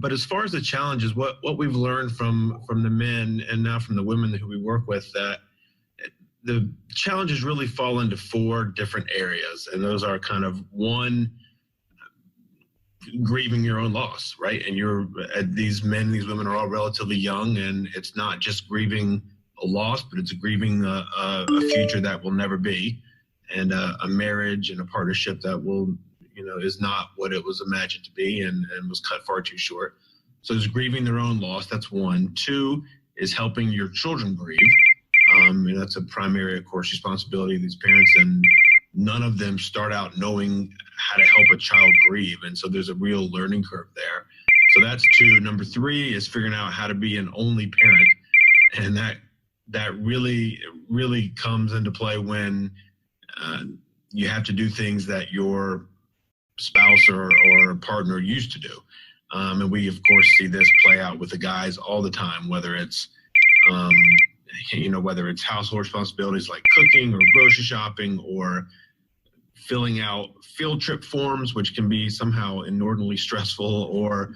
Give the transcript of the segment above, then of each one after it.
But as far as the challenges, what we've learned from the men and now from the women who we work with, that the challenges really fall into four different areas, and those are kind of one, grieving your own loss, right? And these men, these women are all relatively young, and it's not just grieving a loss, but it's grieving a future that will never be, and a marriage and a partnership that will, is not what it was imagined to be, and was cut far too short. So it's grieving their own loss. That's one. Two is helping your children grieve. And that's a primary, of course, responsibility of these parents, and none of them start out knowing how to help a child grieve. And so there's a real learning curve there. So that's two. Number three is figuring out how to be an only parent. And that really comes into play when you have to do things that your spouse or partner used to do. And we, of course, see this play out with the guys all the time, whether it's whether it's household responsibilities like cooking or grocery shopping, or filling out field trip forms, which can be somehow inordinately stressful, or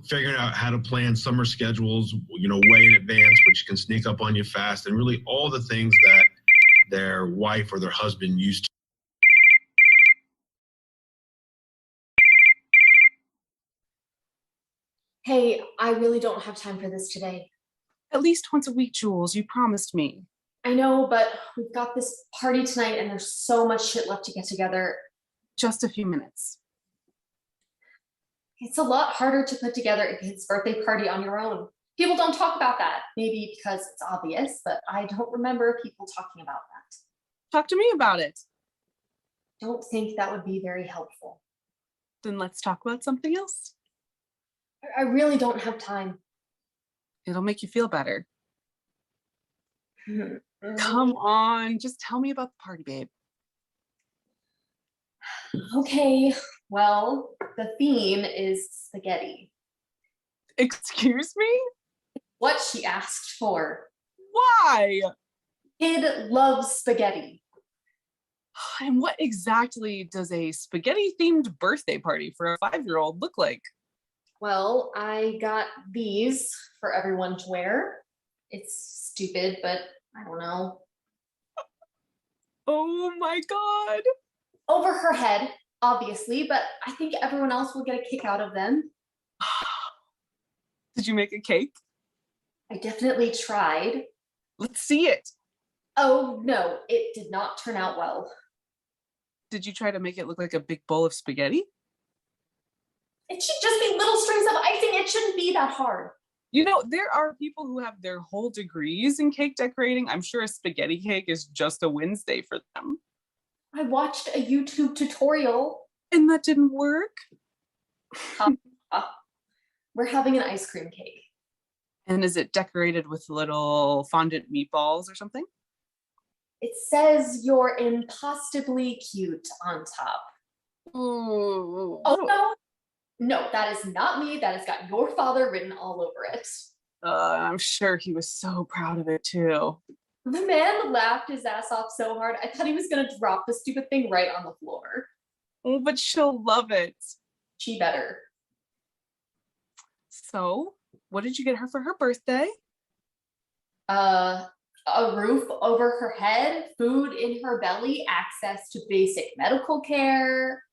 figuring out how to plan summer schedules, way in advance, which can sneak up on you fast, and really all the things that their wife or their husband used to. Hey, I really don't have time for this today. At least once a week, Jules, you promised me. I know, but we've got this party tonight and there's so much shit left to get together. Just a few minutes. It's a lot harder to put together a kid's birthday party on your own. People don't talk about that. Maybe because it's obvious, but I don't remember people talking about that. Talk to me about it. Don't think that would be very helpful. Then let's talk about something else. I really don't have time. It'll make you feel better. Come on, just tell me about the party, babe. Okay, well, the theme is spaghetti. Excuse me? What she asked for. Why? Kid loves spaghetti. And what exactly does a spaghetti-themed birthday party for a 5-year-old look like? Well, I got these for everyone to wear. It's stupid, but I don't know. Oh my God. Over her head, obviously, but I think everyone else will get a kick out of them. Did you make a cake? I definitely tried. Let's see it. Oh, no, it did not turn out well. Did you try to make it look like a big bowl of spaghetti? It should just be little strings of icing. It shouldn't be that hard. There are people who have their whole degrees in cake decorating. I'm sure a spaghetti cake is just a Wednesday for them. I watched a YouTube tutorial. And that didn't work? We're having an ice cream cake. And is it decorated with little fondant meatballs or something? It says you're impossibly cute on top. Ooh. Oh, no. No, that is not me. That has got your father written all over it. I'm sure he was so proud of it too. The man laughed his ass off so hard, I thought he was going to drop the stupid thing right on the floor. Oh, but she'll love it. She better. So, what did you get her for her birthday? A roof over her head, food in her belly, access to basic medical care.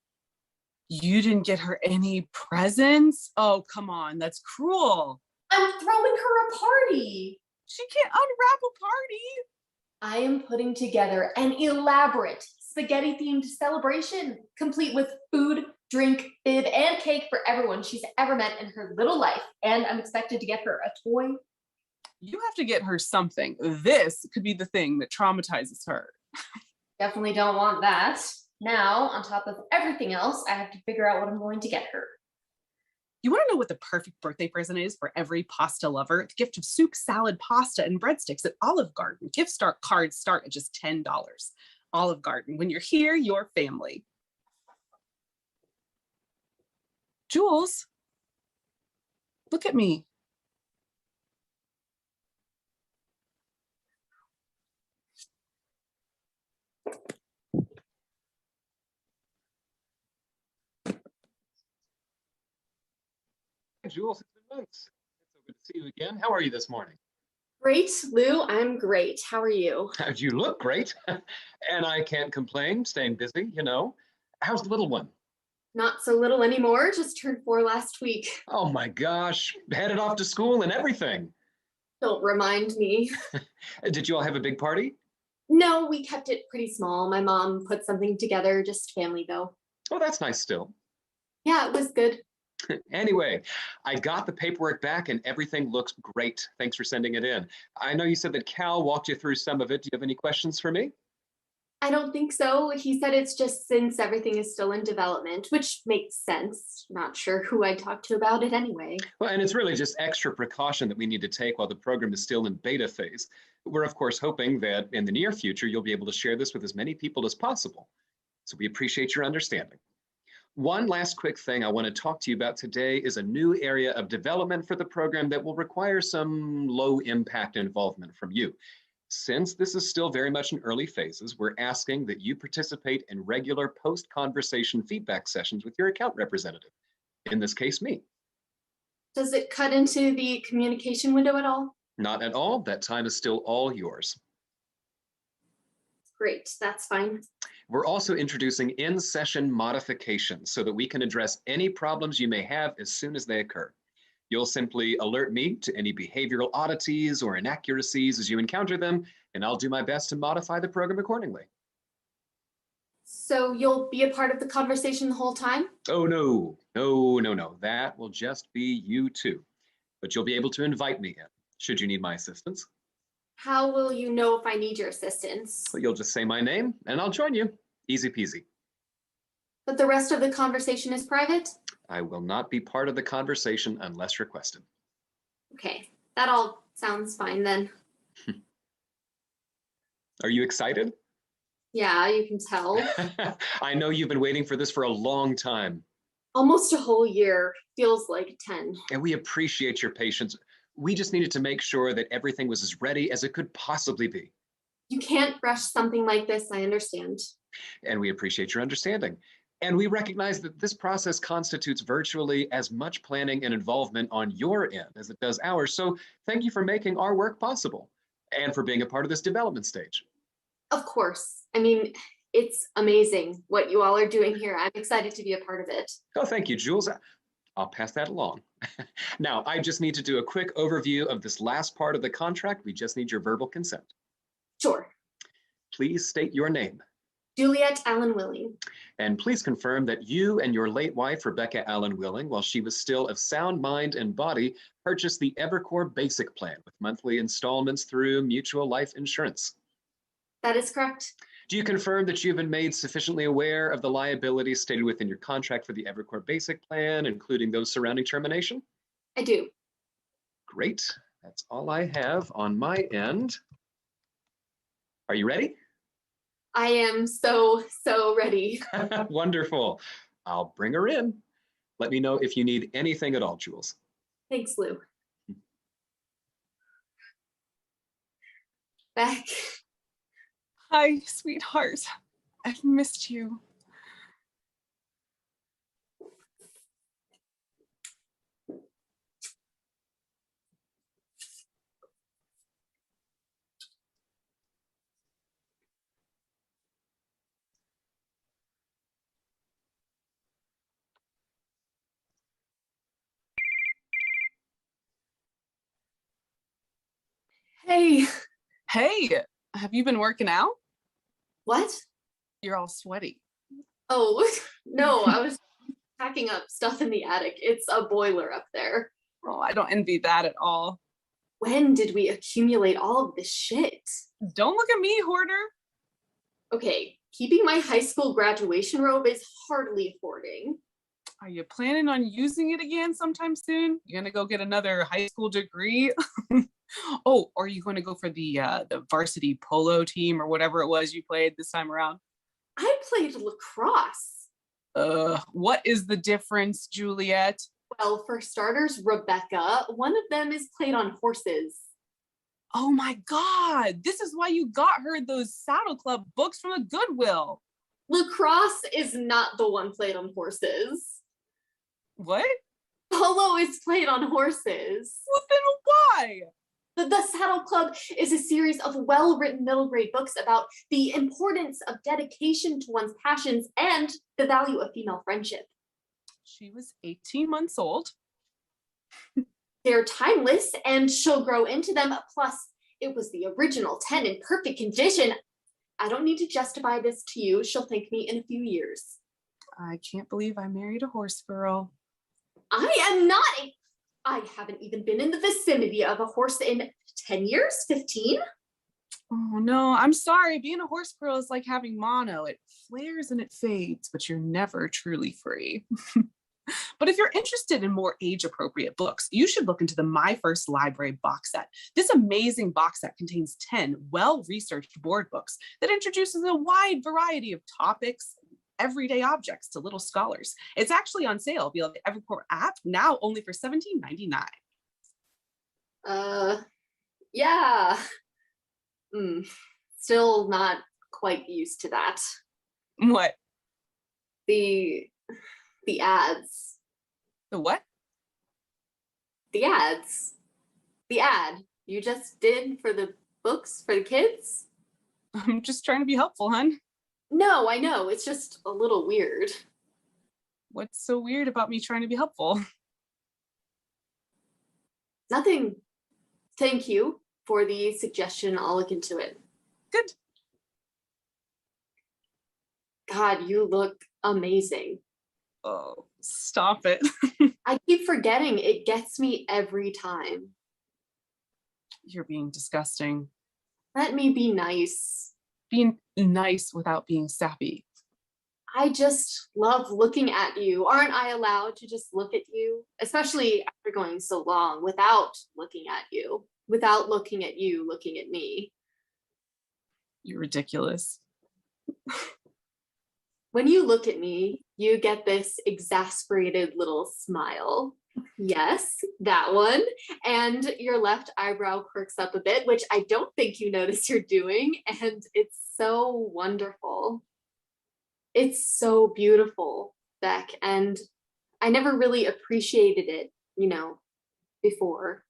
You didn't get her any presents? Oh, come on, that's cruel. I'm throwing her a party. She can't unwrap a party. I am putting together an elaborate spaghetti-themed celebration, complete with food, drink, bib, and cake for everyone she's ever met in her little life. And I'm expected to get her a toy. You have to get her something. This could be the thing that traumatizes her. Definitely don't want that. Now, on top of everything else, I have to figure out what I'm going to get her. You want to know what the perfect birthday present is for every pasta lover? The gift of soup, salad, pasta, and breadsticks at Olive Garden. Cards start at just $10. Olive Garden. When you're here, your family. Jules, look at me. Jules. It's been months. It's so good to see you again. How are you this morning? Great, Lou. I'm great. How are you? You look great. And I can't complain, staying busy, you know. How's the little one? Not so little anymore. Just turned 4 last week. Oh my gosh, headed off to school and everything. Don't remind me. Did you all have a big party? No, we kept it pretty small. My mom put something together, just family though. Oh, that's nice still. Yeah, it was good. Anyway, I got the paperwork back and everything looks great. Thanks for sending it in. I know you said that Cal walked you through some of it. Do you have any questions for me? I don't think so. He said it's just since everything is still in development, which makes sense. Not sure who I'd talk to about it anyway. Well, and it's really just extra precaution that we need to take while the program is still in beta phase. We're, of course, hoping that in the near future, you'll be able to share this with as many people as possible. So we appreciate your understanding. One last quick thing I want to talk to you about today is a new area of development for the program that will require some low impact involvement from you. Since this is still very much in early phases, we're asking that you participate in regular post-conversation feedback sessions with your account representative, in this case, me. Does it cut into the communication window at all? Not at all. That time is still all yours. Great, that's fine. We're also introducing in-session modifications so that we can address any problems you may have as soon as they occur. You'll simply alert me to any behavioral oddities or inaccuracies as you encounter them, and I'll do my best to modify the program accordingly. So you'll be a part of the conversation the whole time? Oh, no. That will just be you two. But you'll be able to invite me in, should you need my assistance. How will you know if I need your assistance? Well, you'll just say my name, and I'll join you. Easy peasy. But the rest of the conversation is private? I will not be part of the conversation unless requested. Okay, that all sounds fine then. Are you excited? Yeah, you can tell. I know you've been waiting for this for a long time. Almost a whole year. Feels like 10. And we appreciate your patience. We just needed to make sure that everything was as ready as it could possibly be. You can't rush something like this, I understand. And we appreciate your understanding. And we recognize that this process constitutes virtually as much planning and involvement on your end as it does ours. So thank you for making our work possible and for being a part of this development stage. Of course. I mean, it's amazing what you all are doing here. I'm excited to be a part of it. Oh, thank you, Jules. I'll pass that along. Now, I just need to do a quick overview of this last part of the contract. We just need your verbal consent. Sure. Please state your name. Juliet Allen Willing. And please confirm that you and your late wife, Rebecca Allen Willing, while she was still of sound mind and body, purchased the Evercore Basic Plan with monthly installments through Mutual Life Insurance. That is correct. Do you confirm that you've been made sufficiently aware of the liabilities stated within your contract for the Evercore Basic Plan, including those surrounding termination? I do. Great. That's all I have on my end. Are you ready? I am so ready. Wonderful. I'll bring her in. Let me know if you need anything at all, Jules. Thanks, Lou. Beck. Hi, sweetheart. I've missed you. Hey. Hey, have you been working out? What? You're all sweaty. Oh, no, I was packing up stuff in the attic. It's a boiler up there. Oh, I don't envy that at all. When did we accumulate all of this shit? Don't look at me, hoarder. Okay, keeping my high school graduation robe is hardly affording. Are you planning on using it again sometime soon? You gonna go get another high school degree? Oh, or are you going to go for the varsity polo team or whatever it was you played this time around? I played lacrosse. What is the difference, Juliet? Well, for starters, Rebecca, one of them is played on horses. Oh my God, this is why you got her those Saddle Club books from the Goodwill. Lacrosse is not the one played on horses. What? Polo is played on horses. Well, then why? The Saddle Club is a series of well-written middle grade books about the importance of dedication to one's passions and the value of female friendship. She was 18 months old. They're timeless and she'll grow into them. Plus, it was the original 10 in perfect condition. I don't need to justify this to you. She'll thank me in a few years. I can't believe I married a horse girl. I am not I haven't even been in the vicinity of a horse in 10 years, 15. Oh no, I'm sorry. Being a horse girl is like having mono. It flares and it fades, but you're never truly free. But if you're interested in more age-appropriate books, you should look into the My First Library box set. This amazing box set contains 10 well-researched board books that introduces a wide variety of topics, everyday objects to little scholars. It's actually on sale via the Everport app, now only for $17.99. Yeah. Still not quite used to that. What? The ads. The what? The ads. The ad you just did for the books for the kids? I'm just trying to be helpful, hun. No, I know. It's just a little weird. What's so weird about me trying to be helpful? Nothing. Thank you for the suggestion. I'll look into it. Good. God, you look amazing. Oh, stop it. I keep forgetting. It gets me every time. You're being disgusting. Let me be nice. Being nice without being sappy. I just love looking at you. Aren't I allowed to just look at you? Especially after going so long without looking at you. Without looking at you, looking at me. You're ridiculous. When you look at me, you get this exasperated little smile. Yes, that one. And your left eyebrow quirks up a bit, which I don't think you notice you're doing. And it's so wonderful. It's so beautiful, Beck. And I never really appreciated it, before.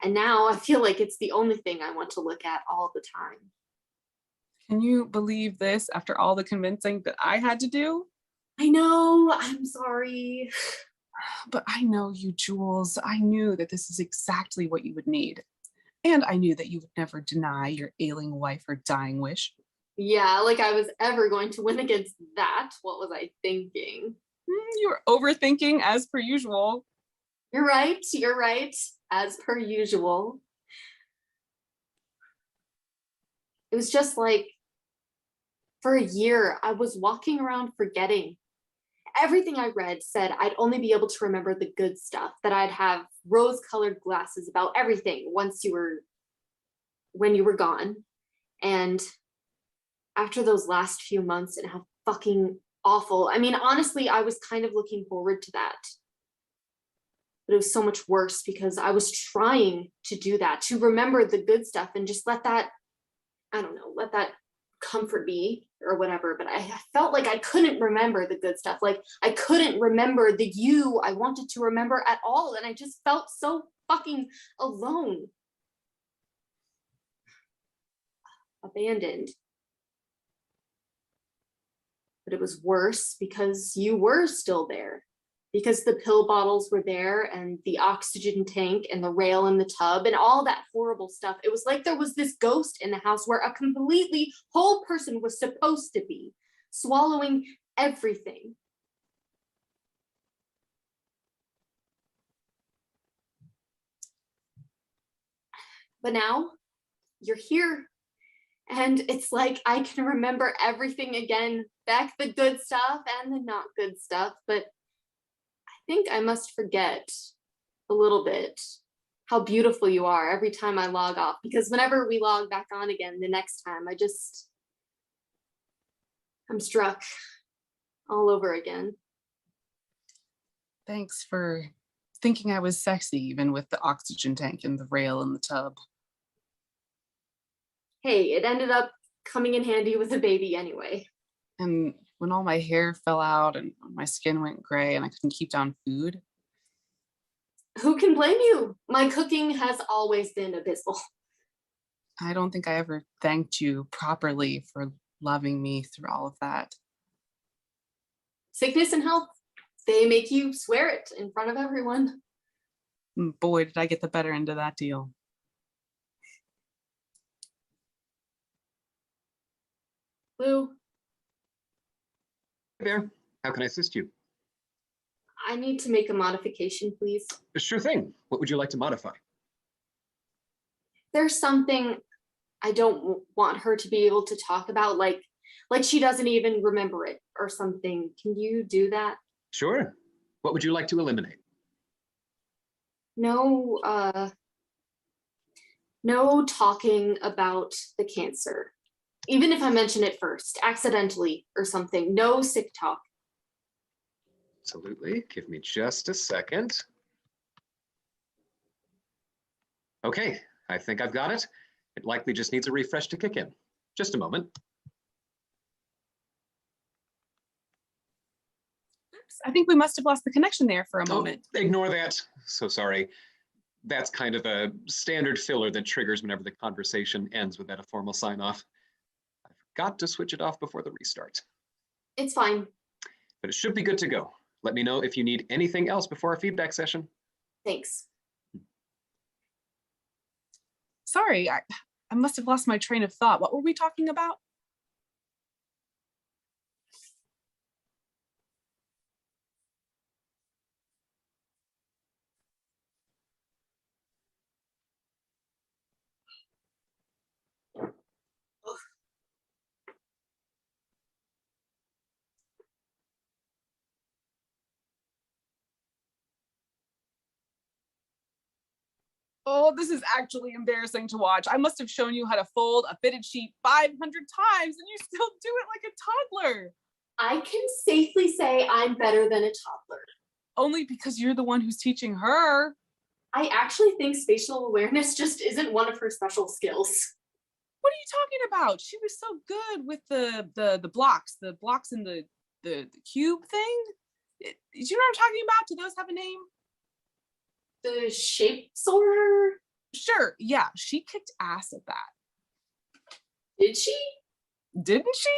And now I feel like it's the only thing I want to look at all the time. Can you believe this after all the convincing that I had to do? I know, I'm sorry. But I know you, Jules. I knew that this is exactly what you would need. And I knew that you would never deny your ailing wife her dying wish. Yeah, like I was ever going to win against that. What was I thinking? You were overthinking as per usual. You're right, as per usual. It was just like, for a year, I was walking around forgetting. Everything I read said I'd only be able to remember the good stuff, that I'd have rose-colored glasses about everything when you were gone. And after those last few months and how fucking awful, I mean, honestly, I was kind of looking forward to that. But it was so much worse because I was trying to do that, to remember the good stuff and just let that comfort me or whatever. But I felt like I couldn't remember the good stuff. Like I couldn't remember the you I wanted to remember at all. And I just felt so fucking alone. Abandoned. But it was worse because you were still there. Because the pill bottles were there and the oxygen tank and the rail in the tub and all that horrible stuff. It was like there was this ghost in the house where a completely whole person was supposed to be, swallowing everything. But now you're here. And it's like I can remember everything again, back the good stuff and the not good stuff. But I think I must forget a little bit how beautiful you are every time I log off, because whenever we log back on again the next time, I'm struck all over again. Thanks for thinking I was sexy, even with the oxygen tank and the rail in the tub. Hey, it ended up coming in handy with a baby anyway. And when all my hair fell out and my skin went gray and I couldn't keep down food, Who can blame you? My cooking has always been abysmal. I don't think I ever thanked you properly for loving me through all of that. Sickness and health, they make you swear it in front of everyone. Boy, did I get the better end of that deal. Lou, Hey there. How can I assist you? I need to make a modification, please. Sure thing. What would you like to modify? There's something I don't want her to be able to talk about, like she doesn't even remember it or something. Can you do that? Sure. What would you like to eliminate? No, no talking about the cancer. Even if I mention it first, accidentally or something. No sick talk. Absolutely. Give me just a second. Okay, I think I've got it. It likely just needs a refresh to kick in. Just a moment. Oops, I think we must have lost the connection there for a moment. Oh, ignore that. So sorry. That's kind of a standard filler that triggers whenever the conversation ends without a formal sign off. I forgot to switch it off before the restart. It's fine. But it should be good to go. Let me know if you need anything else before our feedback session. Thanks. Sorry, I must have lost my train of thought. What were we talking about? Oh, this is actually embarrassing to watch. I must have shown you how to fold a fitted sheet 500 times and you still do it like a toddler. I can safely say I'm better than a toddler. Only because you're the one who's teaching her. I actually think spatial awareness just isn't one of her special skills. What are you talking about? She was so good with the blocks in the cube thing. Do you know what I'm talking about? Do those have a name? The shape sorter? Sure, yeah, she kicked ass at that. Did she? Didn't she?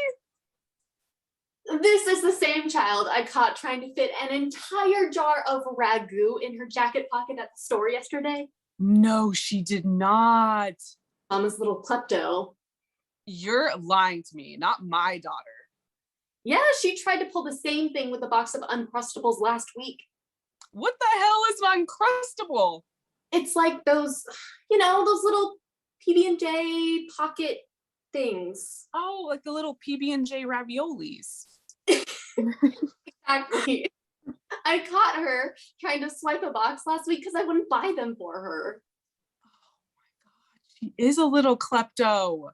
This is the same child I caught trying to fit an entire jar of ragu in her jacket pocket at the store yesterday. No, she did not. Mama's little klepto. You're lying to me, not my daughter. Yeah, she tried to pull the same thing with a box of Uncrustables last week. What the hell is an Uncrustable? It's like those, those little PB&J pocket things. Oh, like the little PB&J raviolis. Exactly. I caught her trying to swipe a box last week because I wouldn't buy them for her. Oh my God, she is a little klepto.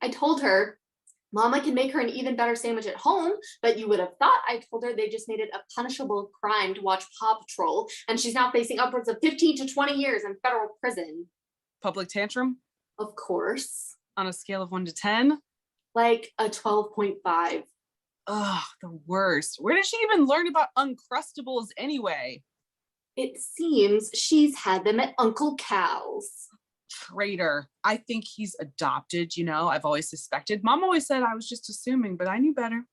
I told her, Mama can make her an even better sandwich at home, but you would have thought I told her they just made it a punishable crime to watch Paw Patrol, and she's now facing upwards of 15 to 20 years in federal prison. Public tantrum? Of course. On a scale of 1 to 10? Like a 12.5. Ugh, the worst. Where did she even learn about Uncrustables anyway? It seems she's had them at Uncle Cal's. Traitor. I think he's adopted, I've always suspected. Mom always said I was just assuming, but I knew better.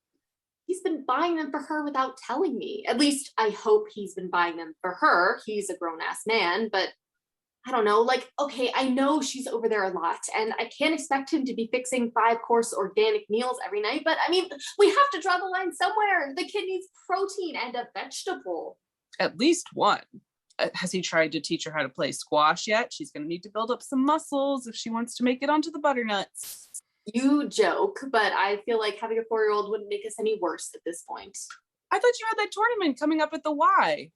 He's been buying them for her without telling me. At least I hope he's been buying them for her. He's a grown-ass man, but I don't know, okay, I know she's over there a lot, and I can't expect him to be fixing 5-course organic meals every night, but I mean, we have to draw the line somewhere. The kid needs protein and a vegetable. At least one. Has he tried to teach her how to play squash yet? She's going to need to build up some muscles if she wants to make it onto the butternuts. You joke, but I feel like having a 4-year-old wouldn't make us any worse at this point. I thought you had that tournament coming up at the Y.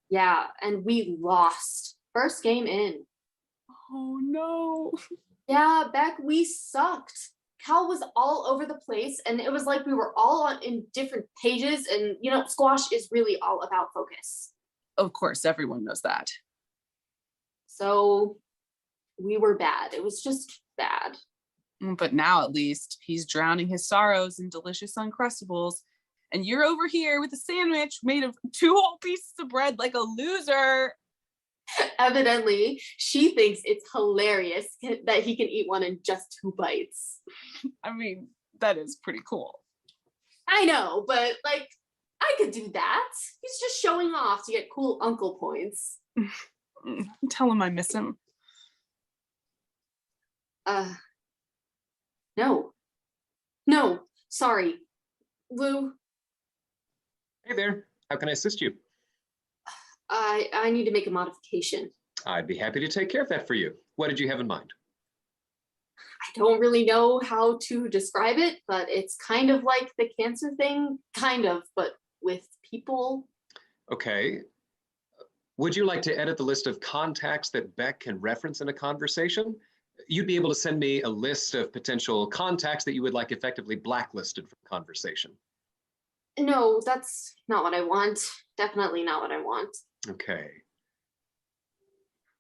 Yeah, and we lost. First game in. Oh no. Yeah, Beck, we sucked. Cal was all over the place, and it was like we were all in different pages, and squash is really all about focus. Of course, everyone knows that. So we were bad. It was just bad. But now at least he's drowning his sorrows in delicious Uncrustables, And you're over here with a sandwich made of 2 whole pieces of bread like a loser. Evidently, she thinks it's hilarious that he can eat one in just 2 bites. I mean, that is pretty cool. I know, but like, I could do that. He's just showing off to get cool uncle points. Tell him I miss him. No. No, sorry. Lou, Hey there, how can I assist you? I need to make a modification. I'd be happy to take care of that for you. What did you have in mind? I don't really know how to describe it, but it's kind of like the cancer thing, kind of, but with people. Okay. Would you like to edit the list of contacts that Beck can reference in a conversation? You'd be able to send me a list of potential contacts that you would like effectively blacklisted from conversation. No, that's not what I want. Definitely not what I want. Okay.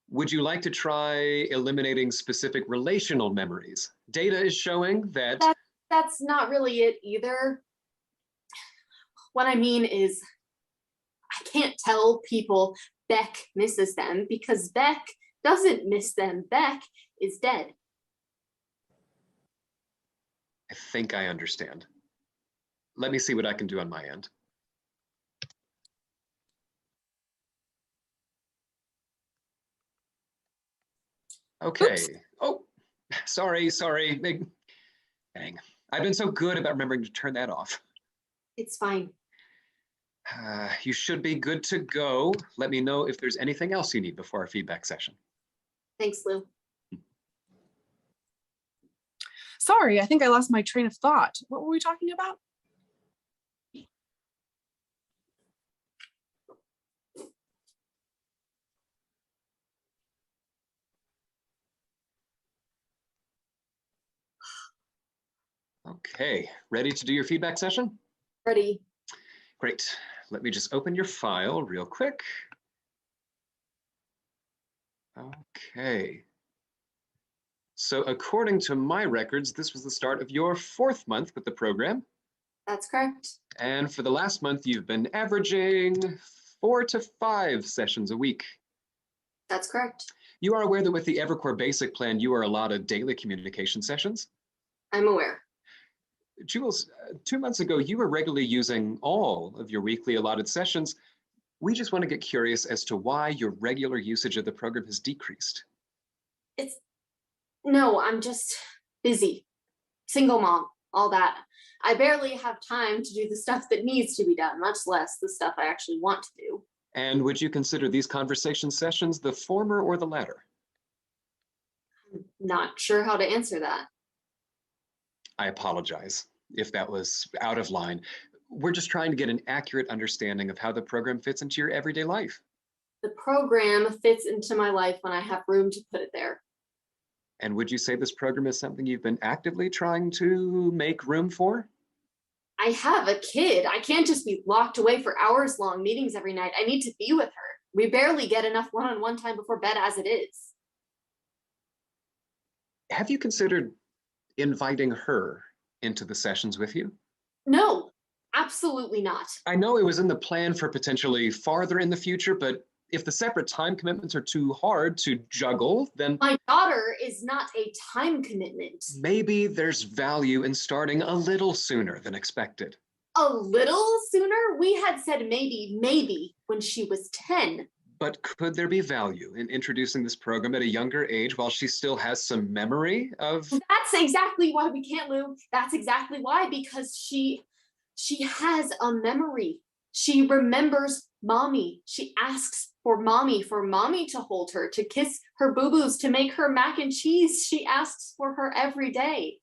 Would you like to try eliminating specific relational memories? Data is showing that... That's not really it either. What I mean is, I can't tell people Beck misses them because Beck doesn't miss them. Beck is dead. I think I understand. Let me see what I can do on my end. Okay. Oops. Oh, sorry. Dang. I've been so good about remembering to turn that off. It's fine. You should be good to go. Let me know if there's anything else you need before our feedback session. Thanks, Lou. Sorry, I think I lost my train of thought. What were we talking about? Okay, ready to do your feedback session? Ready. Great. Let me just open your file real quick. Okay. So according to my records, this was the start of your 4th month with the program. That's correct. And for the last month, you've been averaging 4 to 5 sessions a week. That's correct. You are aware that with the Evercore Basic plan, you are allotted daily communication sessions? I'm aware. Jules, 2 months ago, you were regularly using all of your weekly allotted sessions. We just want to get curious as to why your regular usage of the program has decreased. No, I'm just busy. Single mom, all that. I barely have time to do the stuff that needs to be done, much less the stuff I actually want to do. And would you consider these conversation sessions the former or the latter? I'm not sure how to answer that. I apologize if that was out of line. We're just trying to get an accurate understanding of how the program fits into your everyday life. The program fits into my life when I have room to put it there. And would you say this program is something you've been actively trying to make room for? I have a kid. I can't just be locked away for hours-long meetings every night. I need to be with her. We barely get enough one-on-one time before bed as it is. Have you considered inviting her into the sessions with you? No, absolutely not. I know it was in the plan for potentially farther in the future, but if the separate time commitments are too hard to juggle, then My daughter is not a time commitment. maybe there's value in starting a little sooner than expected. A little sooner? We had said maybe when she was 10. But could there be value in introducing this program at a younger age while she still has some memory of... That's exactly why we can't, Lou. That's exactly why, because she has a memory. She remembers mommy. She asks for mommy to hold her, to kiss her boo-boos, to make her mac and cheese. She asks for her every day.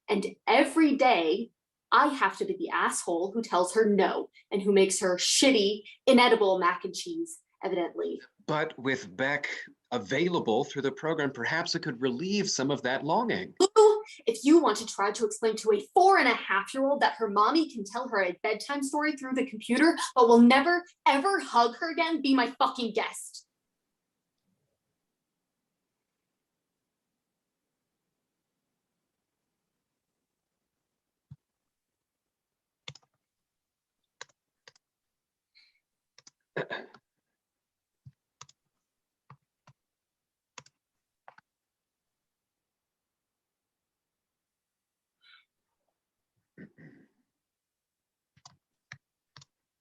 And every day, I have to be the asshole who tells her no and who makes her shitty, inedible mac and cheese, evidently. But with Beck available through the program, perhaps it could relieve some of that longing. Lou, if you want to try to explain to a 4.5-year-old that her mommy can tell her a bedtime story through the computer, but will never, ever hug her again, be my fucking guest. I'm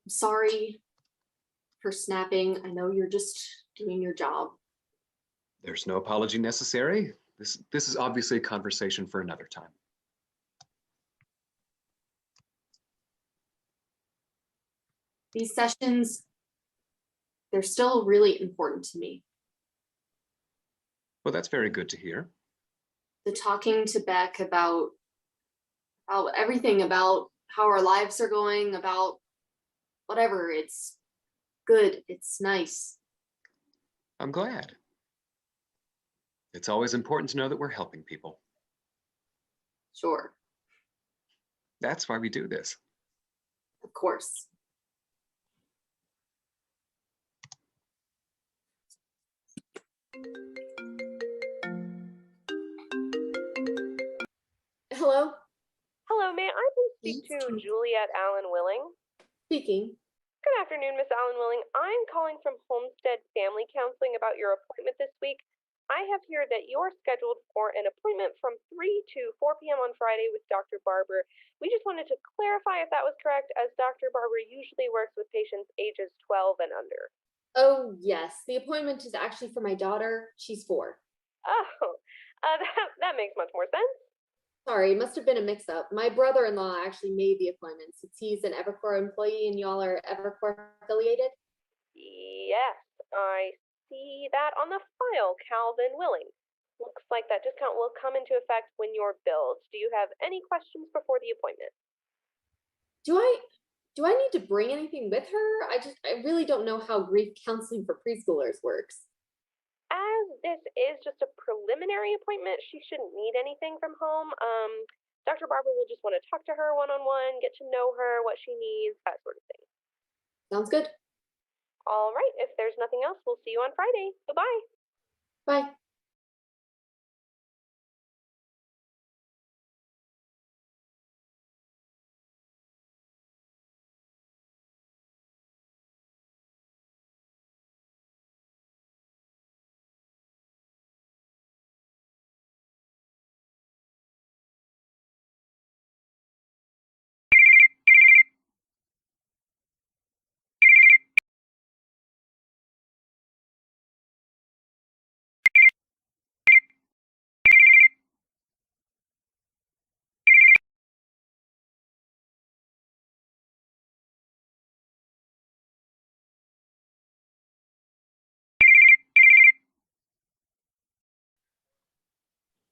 sorry for snapping. I know you're just doing your job. There's no apology necessary. This is obviously a conversation for another time. These sessions, they're still really important to me. Well, that's very good to hear. The talking to Beck about everything, about how our lives are going, about whatever, it's good, it's nice. I'm glad. It's always important to know that we're helping people. Sure, That's why we do this. of course. Hello? Hello, may I please speak to Juliet Allen Willing? Speaking. Good afternoon, Miss Allen Willing. I'm calling from Homestead Family Counseling about your appointment this week. I have here that you're scheduled for an appointment from 3 to 4 p.m. on Friday with Dr. Barber. We just wanted to clarify if that was correct, as Dr. Barber usually works with patients ages 12 and under. Oh, yes. The appointment is actually for my daughter. She's 4. Oh, that makes much more sense. Sorry, must have been a mix-up. My brother-in-law actually made the appointment since he's an Evercore employee and y'all are Evercore affiliated. Yes, I see that on the file, Calvin Willing. Looks like that discount will come into effect when you're billed. Do you have any questions before the appointment? Do I need to bring anything with her? I really don't know how grief counseling for preschoolers works. As this is just a preliminary appointment, she shouldn't need anything from home. Dr. Barber will just want to talk to her one-on-one, get to know her, what she needs, that sort of thing. Sounds good. All right, if there's nothing else, we'll see you on Friday. Goodbye. Bye.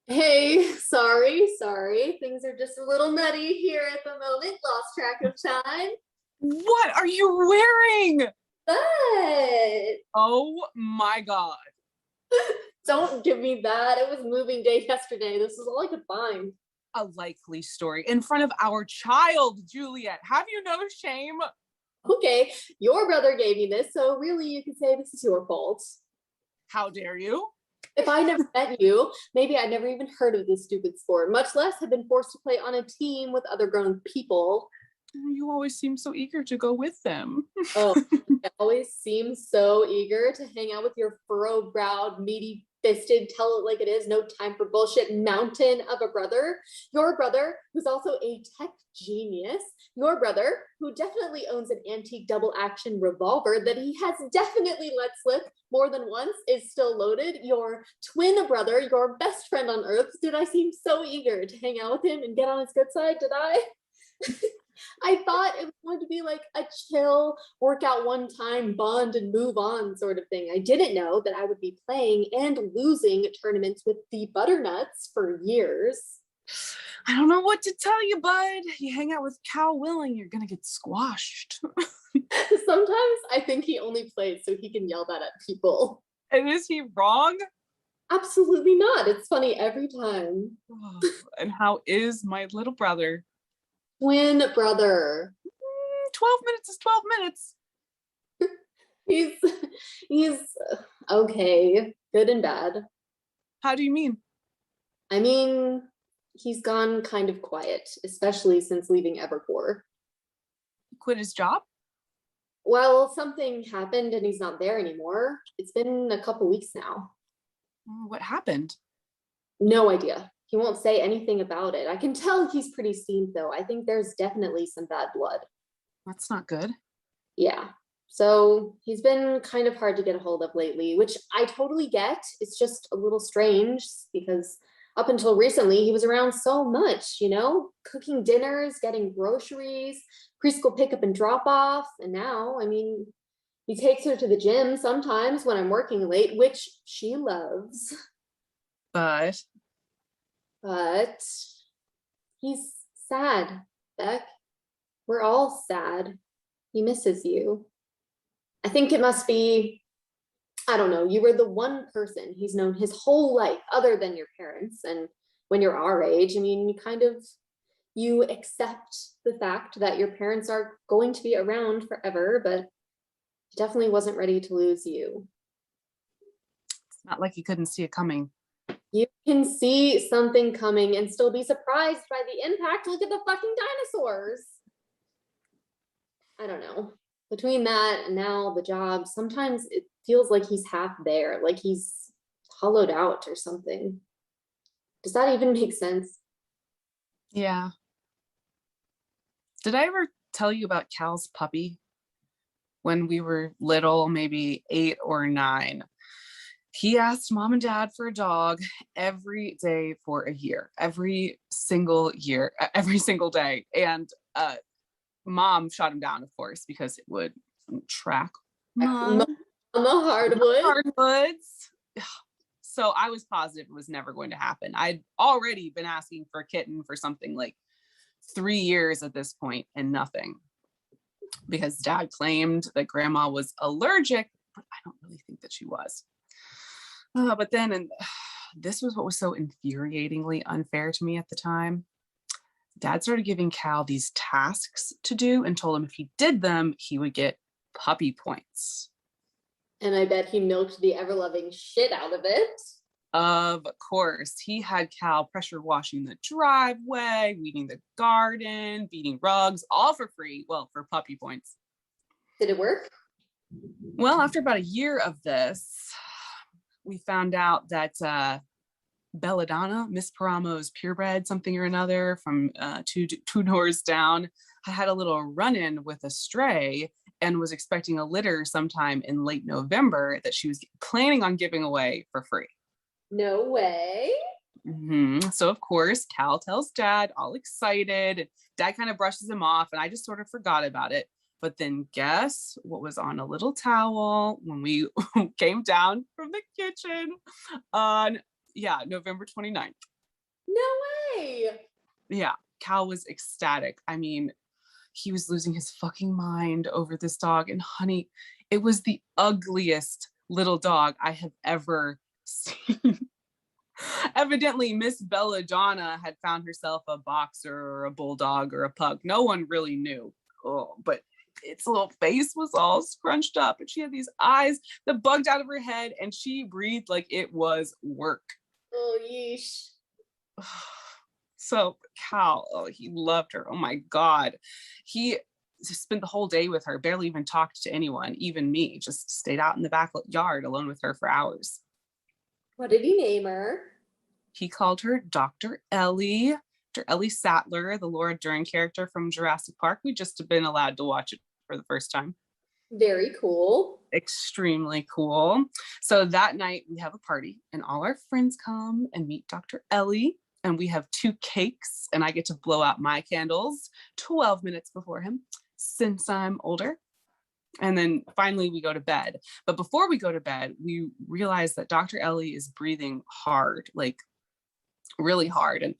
Hey, sorry. Things are just a little nutty here at the moment. Lost track of time. What are you wearing? But Oh my God. don't give me that. It was moving day yesterday. This is all I could find. A likely story in front of our child, Juliet. Have you no shame? Okay, your brother gave me this, so really you could say this is your fault. How dare you? If I never met you, maybe I'd never even heard of this stupid sport, much less have been forced to play on a team with other grown people. You always seem so eager to go with them. Oh, I always seem so eager to hang out with your furrow-browed, meaty-fisted, tell it like it is, no time for bullshit mountain of a brother. Your brother, who's also a tech genius. Your brother, who definitely owns an antique double-action revolver that he has definitely let slip more than once, is still loaded. Your twin brother, your best friend on earth. Did I seem so eager to hang out with him and get on his good side? Did I? I thought it was going to be like a chill, work out one time, bond and move on sort of thing. I didn't know that I would be playing and losing tournaments with the Butternuts for years. I don't know what to tell you, bud. You hang out with Cal Willing, you're gonna get squashed. Sometimes I think he only plays so he can yell that at people. And is he wrong? Absolutely not. It's funny every time. Oh, and how is my little brother? Twin brother. 12 minutes is 12 minutes. He's okay, good and bad. How do you mean? I mean, he's gone kind of quiet, especially since leaving Evercore. He quit his job? Well, something happened and he's not there anymore. It's been a couple weeks now. What happened? No idea. He won't say anything about it. I can tell he's pretty steamed though. I think there's definitely some bad blood. That's not good. Yeah. So he's been kind of hard to get a hold of lately, which I totally get. It's just a little strange because up until recently, he was around so much, cooking dinners, getting groceries, preschool pickup and drop off. And now, I mean, he takes her to the gym sometimes when I'm working late, which she loves. But He's sad, Beck. We're all sad. He misses you. I think it must be, I don't know, you were the one person he's known his whole life other than your parents. And when you're our age, I mean, you accept the fact that your parents are going to be around forever, but he definitely wasn't ready to lose you. it's not like you couldn't see it coming. You can see something coming and still be surprised by the impact. Look at the fucking dinosaurs. I don't know. Between that and now the job, sometimes it feels like he's half there, like he's hollowed out or something. Does that even make sense? Yeah. Did I ever tell you about Cal's puppy? When we were little, maybe 8 or 9. He asked mom and dad for a dog every day for a year, every single day. And mom shot him down, of course, because it would track mom On the hardwoods. So I was positive it was never going to happen. I'd already been asking for a kitten for something like 3 years at this point and nothing, because dad claimed that grandma was allergic, but I don't really think that she was. But then, and this was what was so infuriatingly unfair to me at the time. Dad started giving Cal these tasks to do and told him if he did them, he would get puppy points. And I bet he milked the ever-loving shit out of it. Of course, he had Cal pressure washing the driveway, weeding the garden, beating rugs, all for free. Well, for puppy points. Did it work? Well, after about a year of this, we found out that Belladonna, Miss Paramo's purebred something or another from two doors down, had a little run-in with a stray and was expecting a litter sometime in late November that she was planning on giving away for free. No way. So of course, Cal tells dad, all excited. Dad kind of brushes him off, and I just sort of forgot about it. But then guess what was on a little towel when we came down from the kitchen on, November 29th. No way. Yeah, Cal was ecstatic. I mean, he was losing his fucking mind over this dog. And honey, it was the ugliest little dog I have ever seen. Evidently, Miss Belladonna had found herself a boxer or a bulldog or a pug. No one really knew. But its little face was all scrunched up and she had these eyes that bugged out of her head and she breathed like it was work. Oh, yeesh. So Cal, he loved her. Oh my God. He spent the whole day with her, barely even talked to anyone, even me, just stayed out in the backyard alone with her for hours. What did he name her? He called her Dr. Ellie. Dr. Ellie Sattler, the Laura Dern character from Jurassic Park. We just have been allowed to watch it for the first time. Very cool. Extremely cool. So that night we have a party and all our friends come and meet Dr. Ellie, and we have 2 cakes and I get to blow out my candles 12 minutes before him since I'm older. And then finally we go to bed. But before we go to bed, we realize that Dr. Ellie is breathing hard, like really hard. And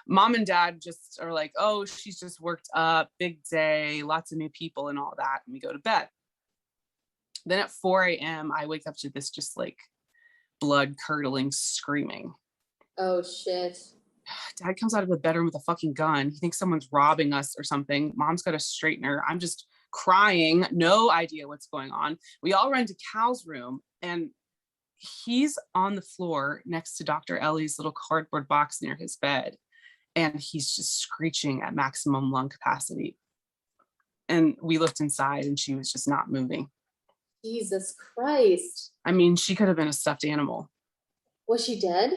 mom and dad just are like, oh, she's just worked up, big day, lots of new people and all that. And we go to bed. Then at 4 a.m., I wake up to this just like blood curdling screaming. Oh, shit. Dad comes out of the bedroom with a fucking gun. He thinks someone's robbing us or something. Mom's got a straightener. I'm just crying. No idea what's going on. We all run to Cal's room and he's on the floor next to Dr. Ellie's little cardboard box near his bed. And he's just screeching at maximum lung capacity. And we looked inside and she was just not moving. Jesus Christ. I mean, she could have been a stuffed animal. Was she dead?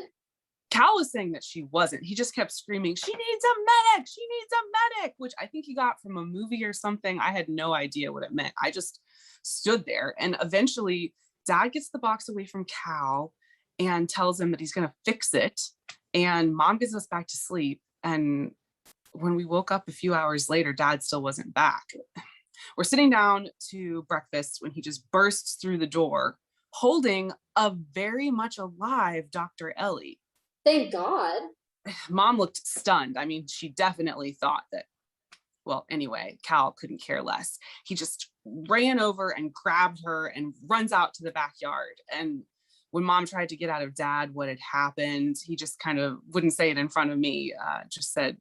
Cal was saying that she wasn't. He just kept screaming, she needs a medic, she needs a medic, which I think he got from a movie or something. I had no idea what it meant. I just stood there, and eventually Dad gets the box away from Cal and tells him that he's going to fix it. And Mom gets us back to sleep. And when we woke up a few hours later, Dad still wasn't back. We're sitting down to breakfast when he just bursts through the door holding a very much alive Dr. Ellie. Thank God. Mom looked stunned. I mean, she definitely thought that, well, anyway, Cal couldn't care less. He just ran over and grabbed her and runs out to the backyard. And when Mom tried to get out of Dad what had happened, he just kind of wouldn't say it in front of me, just said,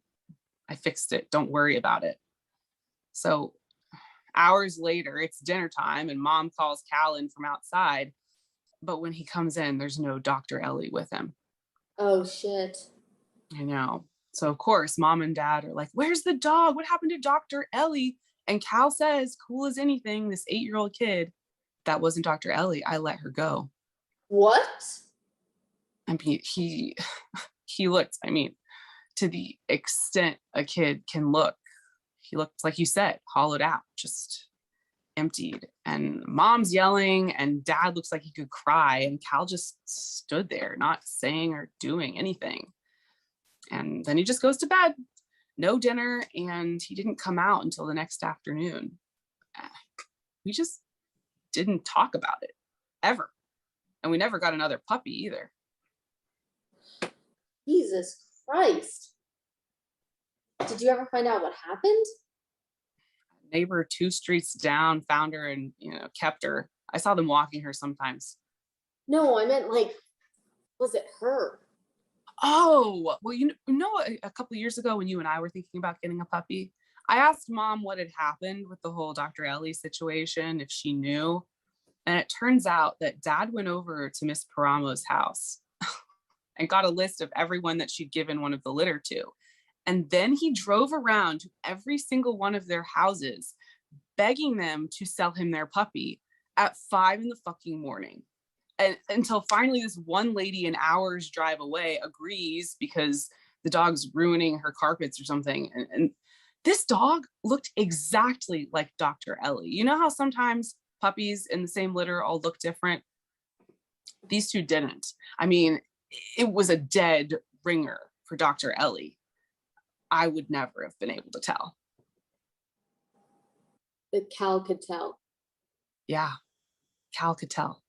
I fixed it. Don't worry about it. So hours later, it's dinner time and Mom calls Cal in from outside. But when he comes in, there's no Dr. Ellie with him. Oh, shit. I know. So of course, Mom and Dad are like, where's the dog? What happened to Dr. Ellie? And Cal says, cool as anything, this 8-year-old kid, that wasn't Dr. Ellie. I let her go. What? I mean, he looked, I mean, to the extent a kid can look, he looked, like you said, hollowed out, just emptied. And Mom's yelling and Dad looks like he could cry. And Cal just stood there, not saying or doing anything. And then he just goes to bed, no dinner, and he didn't come out until the next afternoon. We just didn't talk about it, ever. And we never got another puppy either. Jesus Christ. Did you ever find out what happened? Neighbor 2 streets down found her and, kept her. I saw them walking her sometimes. No, I meant like, was it her? Oh, well, a couple of years ago when you and I were thinking about getting a puppy, I asked Mom what had happened with the whole Dr. Ellie situation, if she knew. And it turns out that Dad went over to Miss Paramo's house and got a list of everyone that she'd given one of the litter to. And then he drove around to every single one of their houses, begging them to sell him their puppy at 5 a.m. And until finally this one lady an hour's drive away agrees because the dog's ruining her carpets or something. And this dog looked exactly like Dr. Ellie. You know how sometimes puppies in the same litter all look different? These 2 didn't. I mean, it was a dead ringer for Dr. Ellie. I would never have been able to tell. But Cal could tell. Yeah, Cal could tell.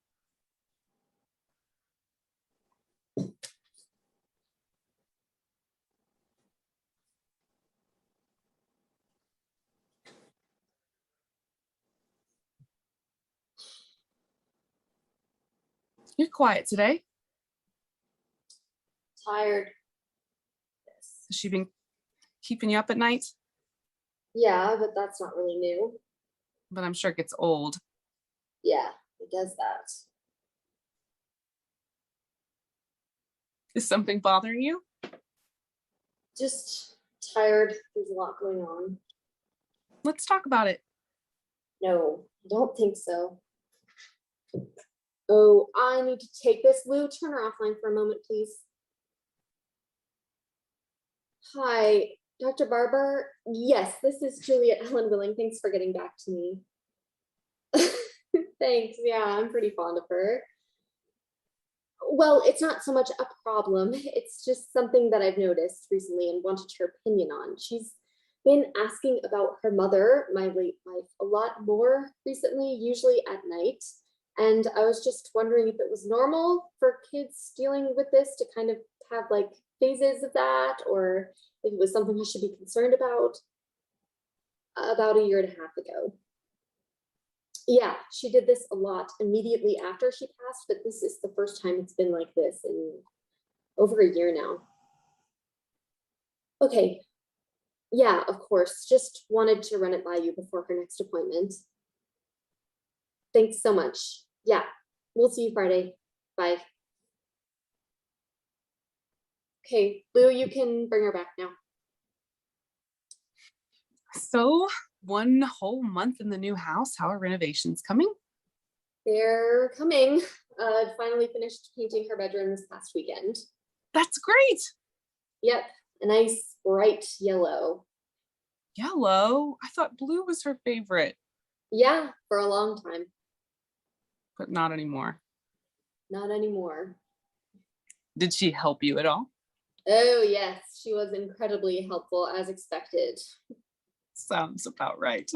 You're quiet today. Tired. Has she been keeping you up at night? Yeah, but that's not really new. But I'm sure it gets old. Yeah, it does that. Is something bothering you? Just tired. There's a lot going on. Let's talk about it. No, I don't think so. Oh, I need to take this. Lou, turn her offline for a moment, please. Hi, Dr. Barber. Yes, this is Juliet Ellen Willing. Thanks for getting back to me. Thanks. Yeah, I'm pretty fond of her. Well, it's not so much a problem. It's just something that I've noticed recently and wanted your opinion on. She's been asking about her mother, my late wife, a lot more recently, usually at night. And I was just wondering if it was normal for kids dealing with this to kind of have like phases of that, or if it was something I should be concerned about. About 1.5 years ago. Yeah, she did this a lot immediately after she passed, but this is the first time it's been like this in over 1 year now. Okay. Yeah, of course. Just wanted to run it by you before her next appointment. Thanks so much. Yeah, we'll see you Friday. Bye. Okay, Lou, you can bring her back now. So 1 whole month in the new house. How are renovations coming? They're coming. Finally finished painting her bedroom this past weekend. That's great. Yep, a nice bright yellow. Yellow? I thought blue was her favorite, Yeah, for a long time. but not anymore. Not anymore. Did she help you at all? Oh, yes, she was incredibly helpful as expected. Sounds about right.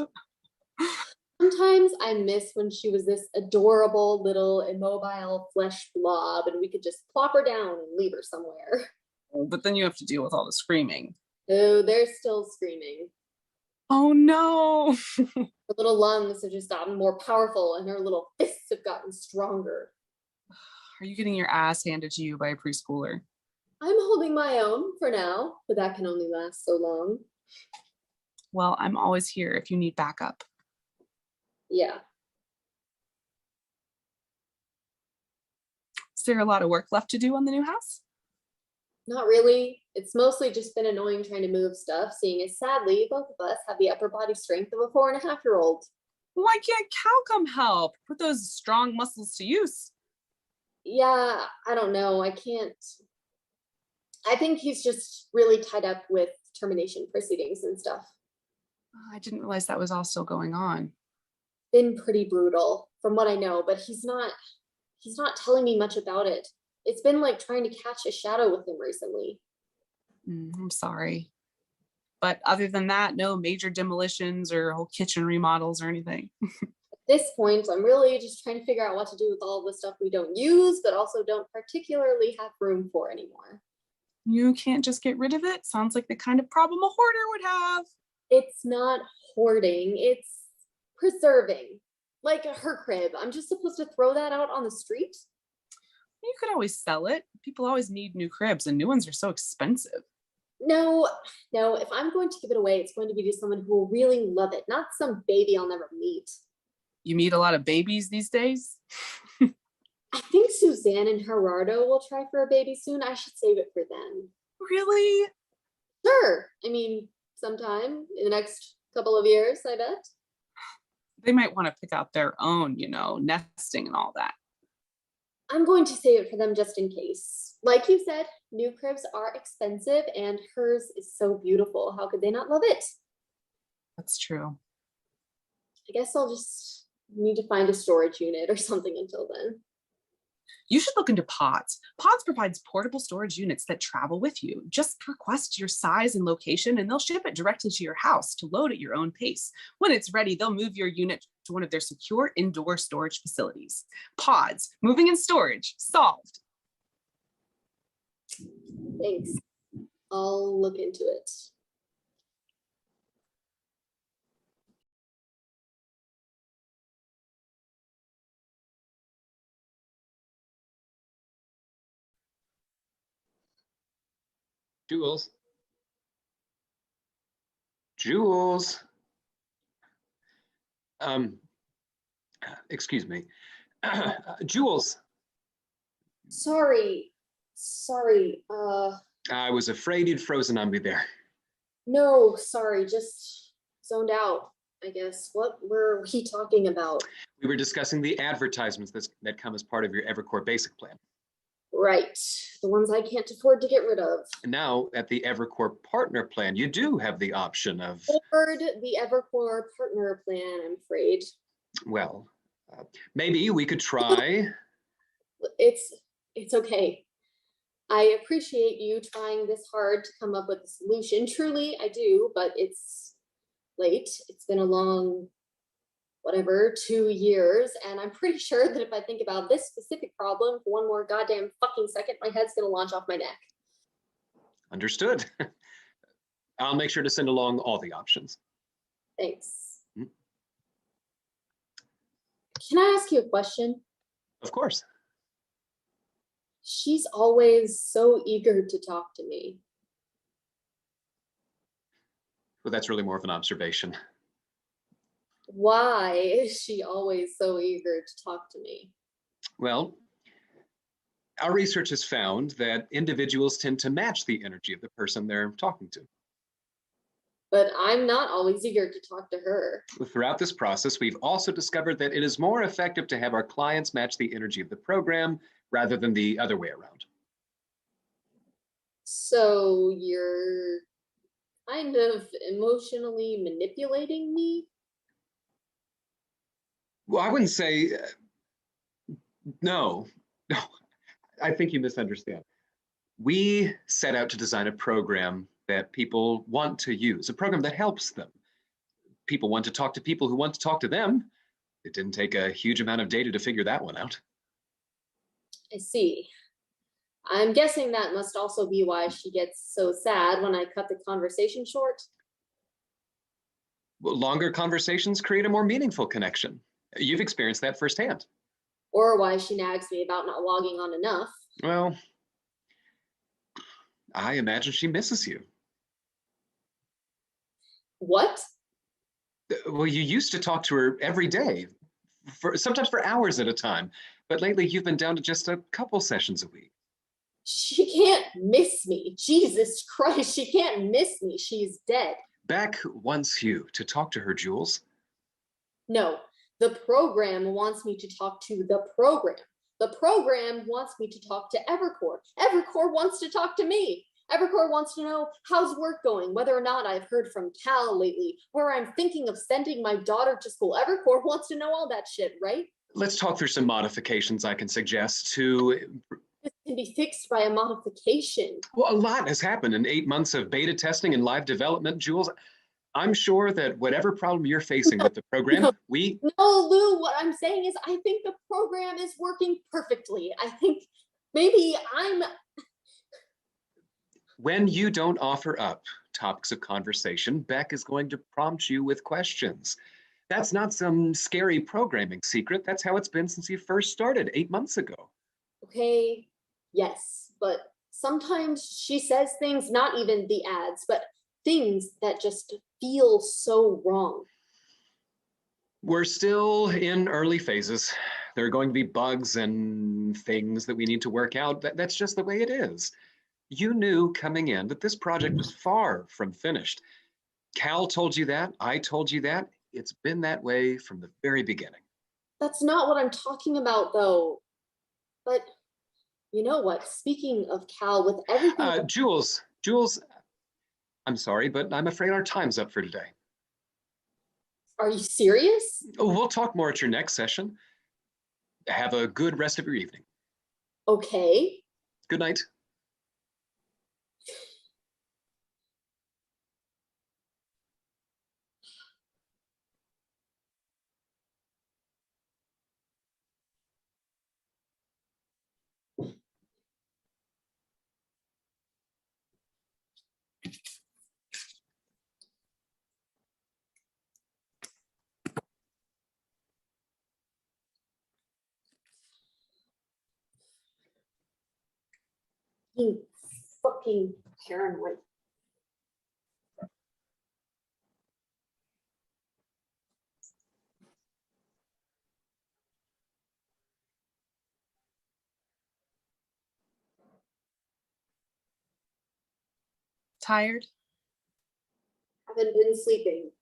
Sometimes I miss when she was this adorable little immobile flesh blob and we could just plop her down and leave her somewhere. But then you have to deal with all the screaming. Oh, they're still screaming. Oh no. Her little lungs have just gotten more powerful and her little fists have gotten stronger. Are you getting your ass handed to you by a preschooler? I'm holding my own for now, but that can only last so long. Well, I'm always here if you need backup. Yeah. Is there a lot of work left to do on the new house? Not really. It's mostly just been annoying trying to move stuff, seeing as sadly both of us have the upper body strength of a 4.5-year-old. Why can't Cal come help? Put those strong muscles to use. Yeah, I don't know. I can't. I think he's just really tied up with termination proceedings and stuff. I didn't realize that was all still going on. Been pretty brutal from what I know, but he's not telling me much about it. It's been like trying to catch a shadow with him recently. I'm sorry. But other than that, no major demolitions or whole kitchen remodels or anything. At this point, I'm really just trying to figure out what to do with all the stuff we don't use, but also don't particularly have room for anymore. You can't just get rid of it? Sounds like the kind of problem a hoarder would have. It's not hoarding, it's preserving. Like her crib. I'm just supposed to throw that out on the street? You could always sell it. People always need new cribs, and new ones are so expensive. No, if I'm going to give it away, it's going to be to someone who will really love it, not some baby I'll never meet. You meet a lot of babies these days? I think Suzanne and Gerardo will try for a baby soon. I should save it for them. Really? Sure. I mean, sometime in the next couple of years, I bet. They might want to pick out their own, nesting and all that. I'm going to save it for them just in case. Like you said, new cribs are expensive and hers is so beautiful. How could they not love it? That's true. I guess I'll just need to find a storage unit or something until then. You should look into Pods. Pods provides portable storage units that travel with you. Just request your size and location, and they'll ship it directly to your house to load at your own pace. When it's ready, they'll move your unit to one of their secure indoor storage facilities. Pods, moving and storage, solved. Thanks. I'll look into it. Jules. Jules. Excuse me. Jules. Sorry. I was afraid you'd frozen on me there. No, sorry, just zoned out, I guess. What were we talking about? We were discussing the advertisements that come as part of your Evercore Basic plan. Right, the ones I can't afford to get rid of. And now at the Evercore Partner Plan, you do have the option of... Afford the Evercore Partner Plan, I'm afraid. Well, maybe we could try... It's okay. I appreciate you trying this hard to come up with a solution. Truly, I do, but it's late. It's been a long, 2 years, and I'm pretty sure that if I think about this specific problem for one more goddamn fucking second, my head's gonna launch off my neck. Understood. I'll make sure to send along all the options. Thanks. Can I ask you a question? Of course. She's always so eager to talk to me. Well, that's really more of an observation. Why is she always so eager to talk to me? Well, our research has found that individuals tend to match the energy of the person they're talking to. but I'm not always eager to talk to her. Throughout this process, we've also discovered that it is more effective to have our clients match the energy of the program rather than the other way around. So you're kind of emotionally manipulating me? Well, I wouldn't say no. No, I think you misunderstand. We set out to design a program that people want to use, a program that helps them. People want to talk to people who want to talk to them. It didn't take a huge amount of data to figure that one out. I see. I'm guessing that must also be why she gets so sad when I cut the conversation short. Well, longer conversations create a more meaningful connection. You've experienced that firsthand. Or why she nags me about not logging on enough. Well, I imagine she misses you. What? Well, you used to talk to her every day, sometimes for hours at a time, but lately you've been down to just a couple sessions a week. She can't miss me. Jesus Christ, she can't miss me. She's dead. Beck wants you to talk to her, Jules. No, the program wants me to talk to the program. The program wants me to talk to Evercore. Evercore wants to talk to me. Evercore wants to know how's work going, whether or not I've heard from Cal lately, where I'm thinking of sending my daughter to school. Evercore wants to know all that shit, right? Let's talk through some modifications I can suggest to. This can be fixed by a modification. Well, a lot has happened in 8 months of beta testing and live development, Jules. I'm sure that whatever problem you're facing with the program, No, Lou, what I'm saying is I think the program is working perfectly. I think maybe I'm. When you don't offer up topics of conversation, Beck is going to prompt you with questions. That's not some scary programming secret. That's how it's been since you first started 8 months ago. Okay, yes, but sometimes she says things, not even the ads, but things that just feel so wrong. We're still in early phases. There are going to be bugs and things that we need to work out. That's just the way it is. You knew coming in that this project was far from finished. Cal told you that. I told you that. It's been that way from the very beginning. That's not what I'm talking about, though. But you know what? Speaking of Cal, with everything. Jules, I'm sorry, but I'm afraid our time's up for today. Are you serious? Oh, we'll talk more at your next session. Have a good rest of your evening. Okay. Good night. You fucking paranoid. Tired? Haven't been sleeping.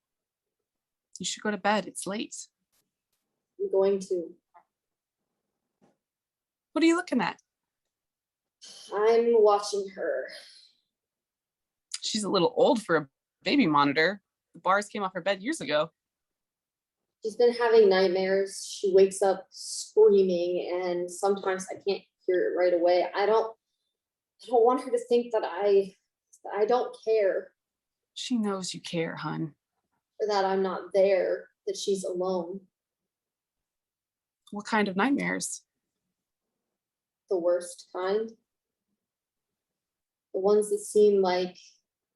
You should go to bed. It's late. I'm going to. What are you looking at? I'm watching her. She's a little old for a baby monitor. The bars came off her bed years ago. She's been having nightmares. She wakes up screaming, and sometimes I can't hear it right away. I don't want her to think that I don't care, She knows you care, hun. or that I'm not there, that she's alone. What kind of nightmares? The worst kind. The ones that seem like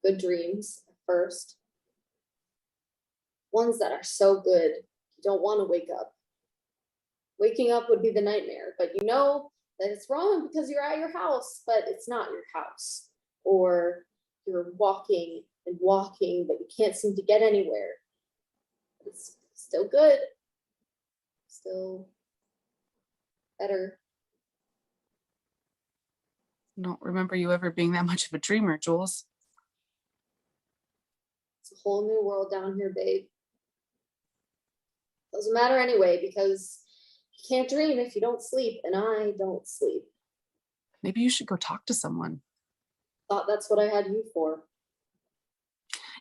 good dreams at first. Ones that are so good, you don't want to wake up. Waking up would be the nightmare, but you know that it's wrong because you're at your house, but it's not your house. Or you're walking and walking, but you can't seem to get anywhere. It's still good. Still better. I don't remember you ever being that much of a dreamer, Jules. It's a whole new world down here, babe. Doesn't matter anyway, because you can't dream if you don't sleep, and I don't sleep. Maybe you should go talk to someone. Thought that's what I had you for.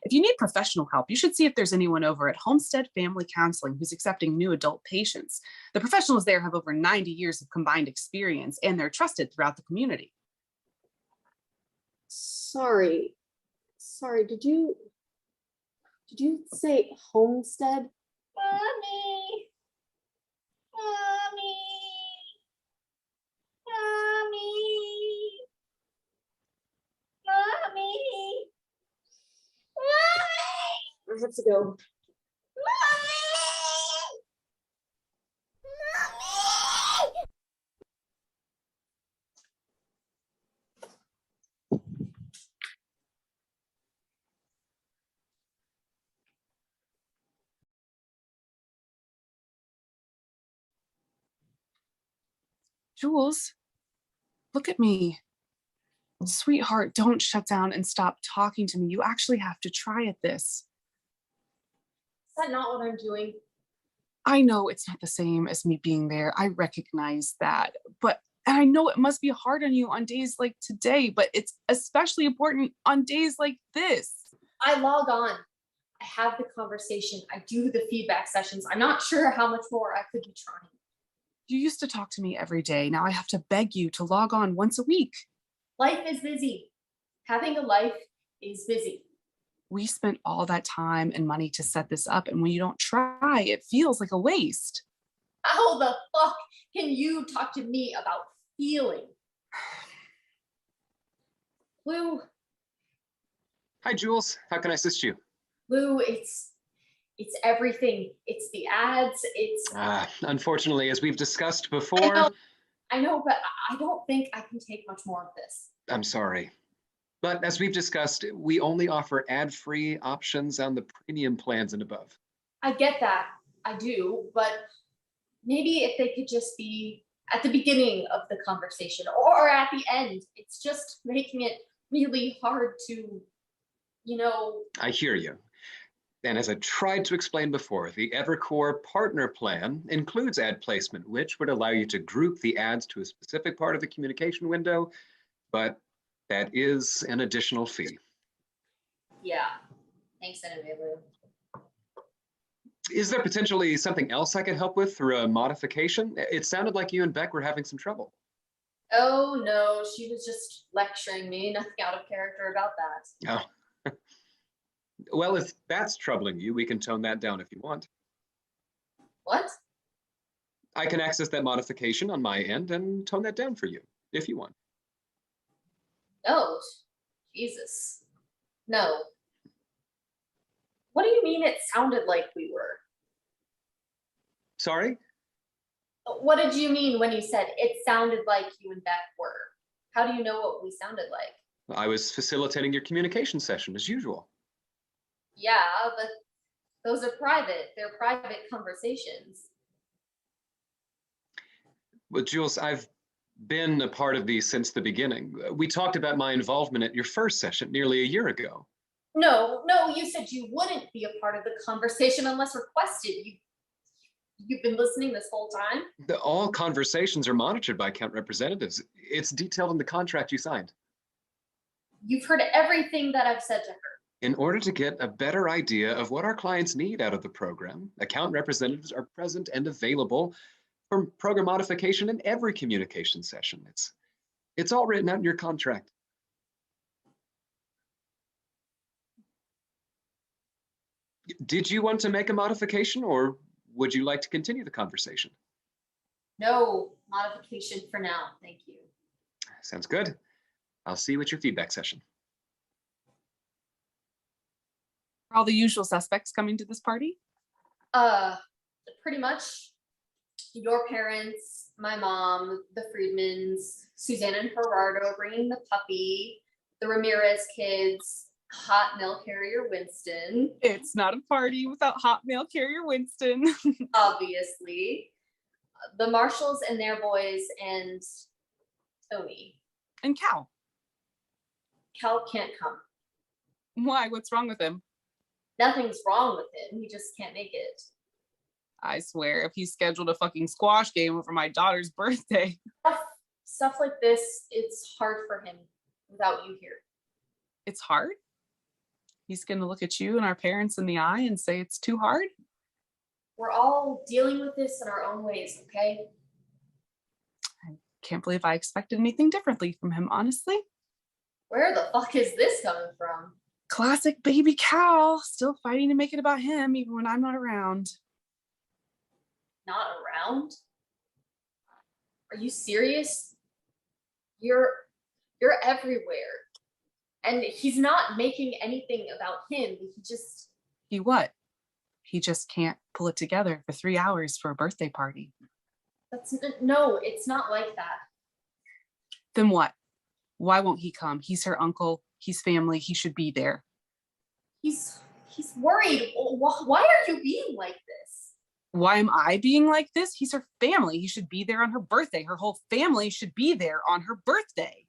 If you need professional help, you should see if there's anyone over at Homestead Family Counseling who's accepting new adult patients. The professionals there have over 90 years of combined experience, and they're trusted throughout the community. Sorry, did you say Homestead? Mommy. Mommy. Mommy. Mommy. Mommy. I have to go. Mommy. Mommy. Jules, look at me. Sweetheart, don't shut down and stop talking to me. You actually have to try at this. Is that not what I'm doing? I know it's not the same as me being there. I recognize that. But I know it must be hard on you on days like today, but it's especially important on days like this. I log on. I have the conversation. I do the feedback sessions. I'm not sure how much more I could be trying. You used to talk to me every day. Now I have to beg you to log on once a week. Life is busy. Having a life is busy. We spent all that time and money to set this up, and when you don't try, it feels like a waste. How the fuck can you talk to me about feeling? Lou, Hi, Jules. How can I assist you? Lou, it's everything. It's the ads. It's Unfortunately, as we've discussed before, I know, but I don't think I can take much more of this. I'm sorry. But as we've discussed, we only offer ad-free options on the premium plans and above. I get that. I do, but maybe if they could just be at the beginning of the conversation or at the end. It's just making it really hard to, I hear you. And as I tried to explain before, the Evercore Partner Plan includes ad placement, which would allow you to group the ads to a specific part of the communication window, but that is an additional fee. Yeah. Thanks anyway, Lou. Is there potentially something else I could help with through a modification? It sounded like you and Beck were having some trouble. Oh no, she was just lecturing me. Nothing out of character about that. Oh. Well, if that's troubling you, we can tone that down if you want. What? I can access that modification on my end and tone that down for you, if you want. No. Jesus. No. What do you mean it sounded like we were? Sorry? What did you mean when you said it sounded like you and Beck were? How do you know what we sounded like? I was facilitating your communication session as usual. Yeah, but those are private. They're private conversations. Well, Jules, I've been a part of these since the beginning. We talked about my involvement at your first session nearly a year ago. No, you said you wouldn't be a part of the conversation unless requested. You've been listening this whole time? All conversations are monitored by account representatives. It's detailed in the contract you signed. You've heard everything that I've said to her. In order to get a better idea of what our clients need out of the program, account representatives are present and available for program modification in every communication session. It's all written out in your contract. Did you want to make a modification, or would you like to continue the conversation? No modification for now, thank you. Sounds good. I'll see you at your feedback session. Are all the usual suspects coming to this party? Pretty much. Your parents, my mom, the Friedmans, Suzanne and Gerardo bringing the puppy, the Ramirez kids, hot mail carrier Winston. It's not a party without hot mail carrier Winston. Obviously. The Marshalls and their boys, and Tony. And Cal. Cal can't come. Why? What's wrong with him? Nothing's wrong with him. He just can't make it. I swear, if he scheduled a fucking squash game for my daughter's birthday. Stuff like this, it's hard for him without you here. It's hard? He's gonna look at you and our parents in the eye and say it's too hard? We're all dealing with this in our own ways, okay? I can't believe I expected anything differently from him, honestly. Where the fuck is this coming from? Classic baby Cal, still fighting to make it about him even when I'm not around. Not around? Are you serious? You're everywhere. And he's not making anything about him. He what? He just can't pull it together for 3 hours for a birthday party. No, it's not like that. Then what? Why won't he come? He's her uncle. He's family. He should be there. He's worried. Why are you being like this? Why am I being like this? He's her family. He should be there on her birthday. Her whole family should be there on her birthday.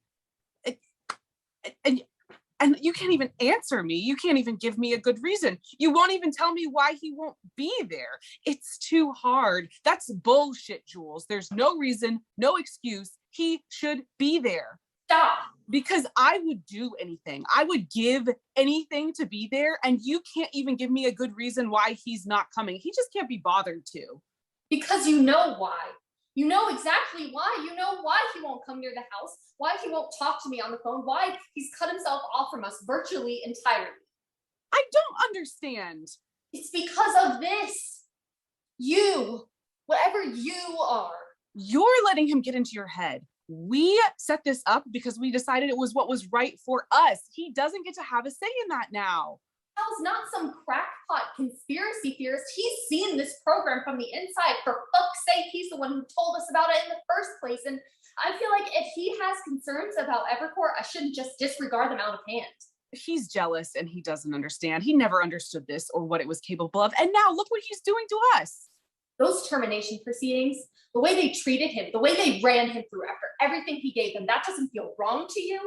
And you can't even answer me. You can't even give me a good reason. You won't even tell me why he won't be there. It's too hard. That's bullshit, Jules. There's no reason, no excuse. He should be there. Stop. Because I would do anything. I would give anything to be there, and you can't even give me a good reason why he's not coming. He just can't be bothered to. Because you know why. You know exactly why. You know why he won't come near the house, why he won't talk to me on the phone, why he's cut himself off from us virtually entirely. I don't understand. It's because of this. You, whatever you are. You're letting him get into your head. We set this up because we decided it was what was right for us. He doesn't get to have a say in that now. Cal's not some crackpot conspiracy theorist. He's seen this program from the inside. For fuck's sake, he's the one who told us about it in the first place. And I feel like if he has concerns about Evercore, I shouldn't just disregard them out of hand. He's jealous and he doesn't understand. He never understood this or what it was capable of. And now look what he's doing to us. Those termination proceedings, the way they treated him, the way they ran him through after everything he gave them, that doesn't feel wrong to you?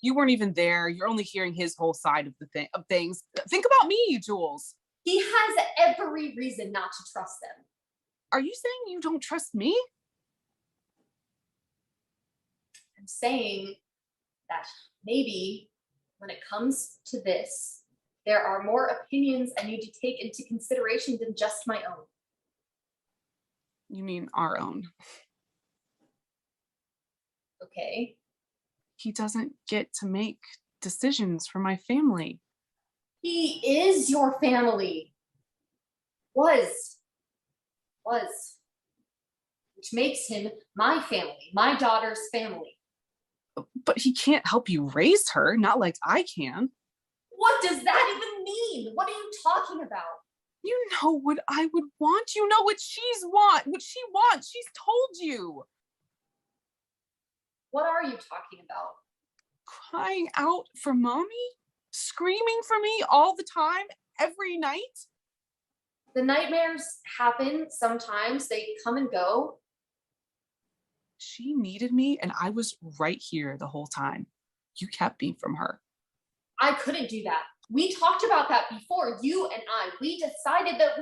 You weren't even there. You're only hearing his whole side of things. Think about me, Jules. He has every reason not to trust them. Are you saying you don't trust me? I'm saying that maybe when it comes to this, there are more opinions I need to take into consideration than just my own. You mean our own? Okay. He doesn't get to make decisions for my family. He is your family. Was. Which makes him my family, my daughter's family. But he can't help you raise her, not like I can. What does that even mean? What are you talking about? You know what I would want. You know what she wants. She's told you. What are you talking about? Crying out for mommy? Screaming for me all the time, every night? The nightmares happen sometimes. They come and go. She needed me and I was right here the whole time. You kept me from her. I couldn't do that. We talked about that before, you and I. We decided that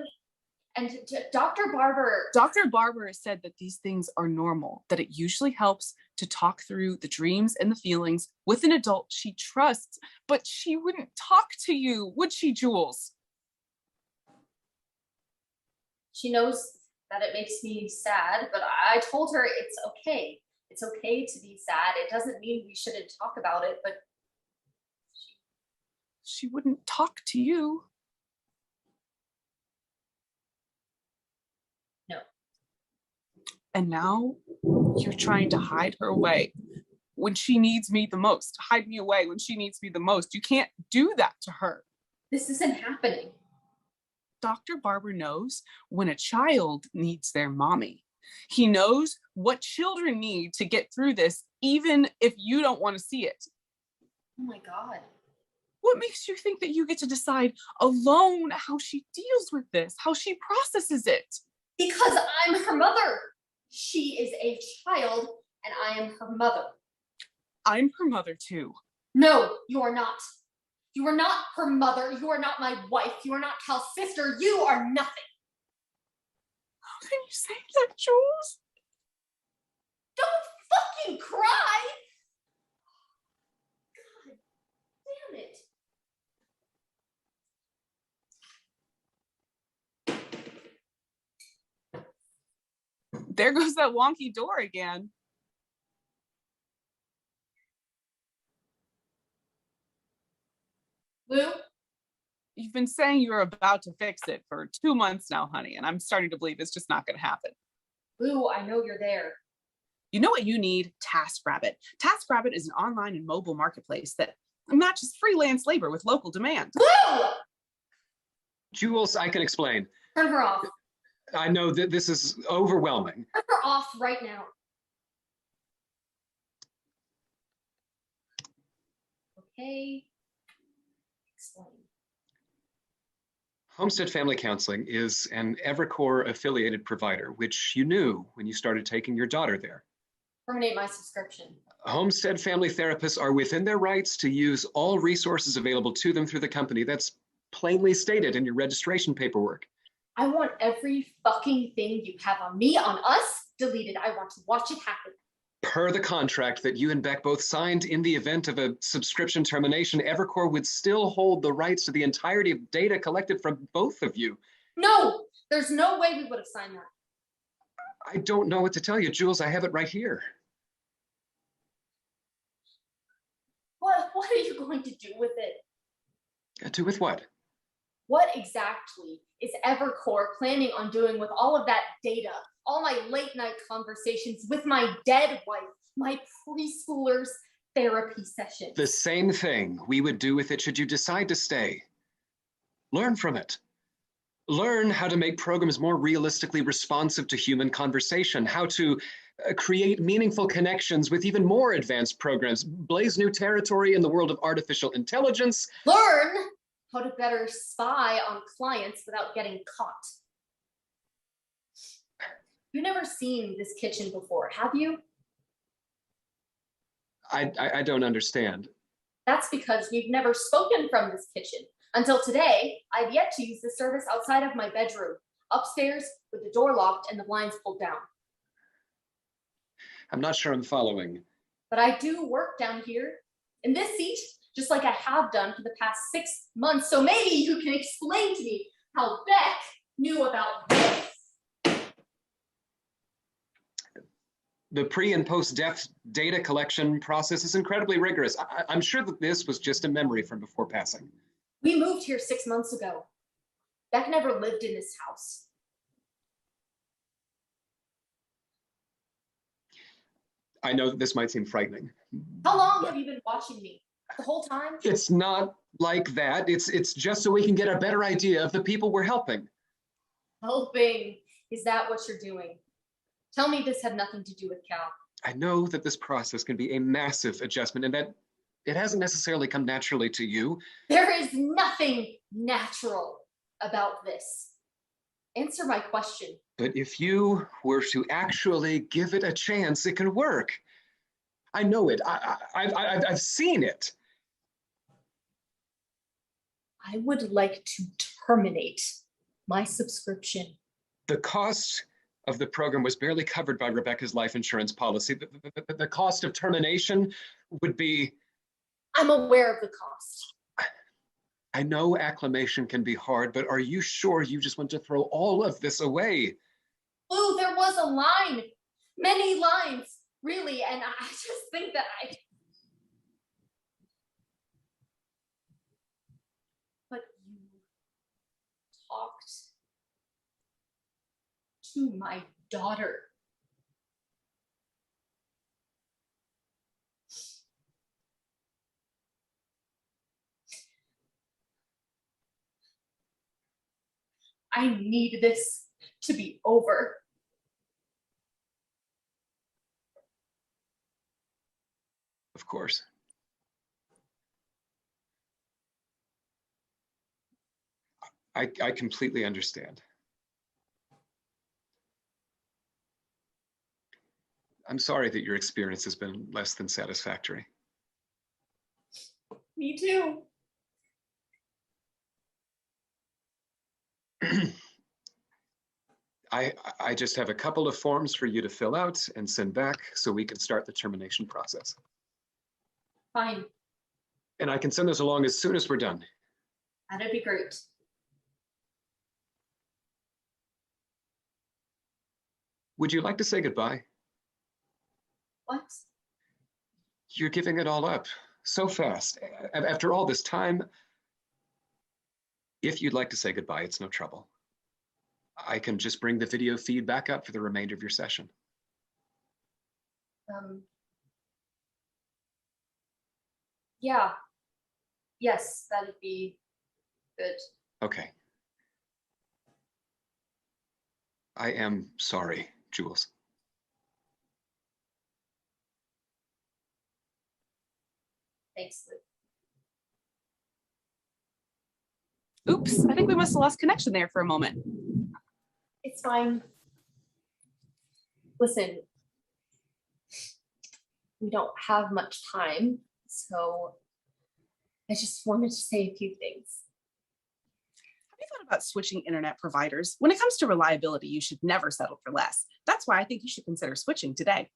Dr. Barber said that these things are normal, that it usually helps to talk through the dreams and the feelings with an adult she trusts, but she wouldn't talk to you, would she, Jules? She knows that it makes me sad, but I told her it's okay. It's okay to be sad. It doesn't mean we shouldn't talk about it, but she wouldn't talk to you. No. And now you're trying to hide her away when she needs me the most. Hide me away when she needs me the most. You can't do that to her. This isn't happening. Dr. Barber knows when a child needs their mommy. He knows what children need to get through this, even if you don't want to see it. Oh my God. What makes you think that you get to decide alone how she deals with this, how she processes it? Because I'm her mother. She is a child and I am her mother. I'm her mother too. No, you're not. You are not her mother. You are not my wife. You are not Cal's sister. You are nothing. How can you say that, Jules? Don't fucking cry. God damn it. There goes that wonky door again. Lou? You've been saying you were about to fix it for 2 months now, honey, and I'm starting to believe it's just not going to happen. Lou, I know you're there. You know what you need? TaskRabbit. TaskRabbit is an online and mobile marketplace that matches freelance labor with local demand. Lou! Jules, I can explain. Turn her off. I know that this is overwhelming. Turn her off right now. Okay. Explain. Homestead Family Counseling is an Evercore affiliated provider, which you knew when you started taking your daughter there. Terminate my subscription. Homestead family therapists are within their rights to use all resources available to them through the company. That's plainly stated in your registration paperwork. I want every fucking thing you have on me, on us, deleted. I want to watch it happen. Per the contract that you and Beck both signed, in the event of a subscription termination, Evercore would still hold the rights to the entirety of data collected from both of you. No, there's no way we would have signed that. I don't know what to tell you, Jules. I have it right here. What are you going to do with it? Do with what? What exactly is Evercore planning on doing with all of that data? All my late night conversations with my dead wife, my preschooler's therapy sessions. The same thing we would do with it should you decide to stay. Learn from it. Learn how to make programs more realistically responsive to human conversation, how to create meaningful connections with even more advanced programs, blaze new territory in the world of artificial intelligence. Learn how to better spy on clients without getting caught. You've never seen this kitchen before, have you? I don't understand. That's because we've never spoken from this kitchen. Until today, I've yet to use this service outside of my bedroom, upstairs with the door locked and the blinds pulled down. I'm not sure I'm following. But I do work down here in this seat, just like I have done for the past 6 months. So maybe you can explain to me how Beck knew about this. The pre and post-death data collection process is incredibly rigorous. I'm sure that this was just a memory from before passing. We moved here 6 months ago. Beck never lived in this house. I know that this might seem frightening. How long have you been watching me? The whole time? It's not like that. It's just so we can get a better idea of the people we're helping. Helping. Is that what you're doing? Tell me this had nothing to do with Cal. I know that this process can be a massive adjustment and that it hasn't necessarily come naturally to you. There is nothing natural about this. Answer my question. But if you were to actually give it a chance, it can work. I know it. I've seen it. I would like to terminate my subscription. The cost of the program was barely covered by Rebecca's life insurance policy. The cost of termination would be... I'm aware of the cost. I know acclimation can be hard, but are you sure you just want to throw all of this away? Lou, there was a line, many lines, really, and I just think that But you talked to my daughter. I need this to be over. Of course. I completely understand. I'm sorry that your experience has been less than satisfactory. Me too. I just have a couple of forms for you to fill out and send back so we can start the termination process. Fine. And I can send those along as soon as we're done. That'd be great. Would you like to say goodbye? What? You're giving it all up so fast. After all this time, if you'd like to say goodbye, it's no trouble. I can just bring the video feed back up for the remainder of your session. Yeah. Yes, that'd be good. Okay. I am sorry, Jules. Thanks, Luke. Oops, I think we must have lost connection there for a moment. It's fine. Listen, we don't have much time, so I just wanted to say a few things. Have you thought about switching internet providers? When it comes to reliability, you should never settle for less. That's why I think you should consider switching today.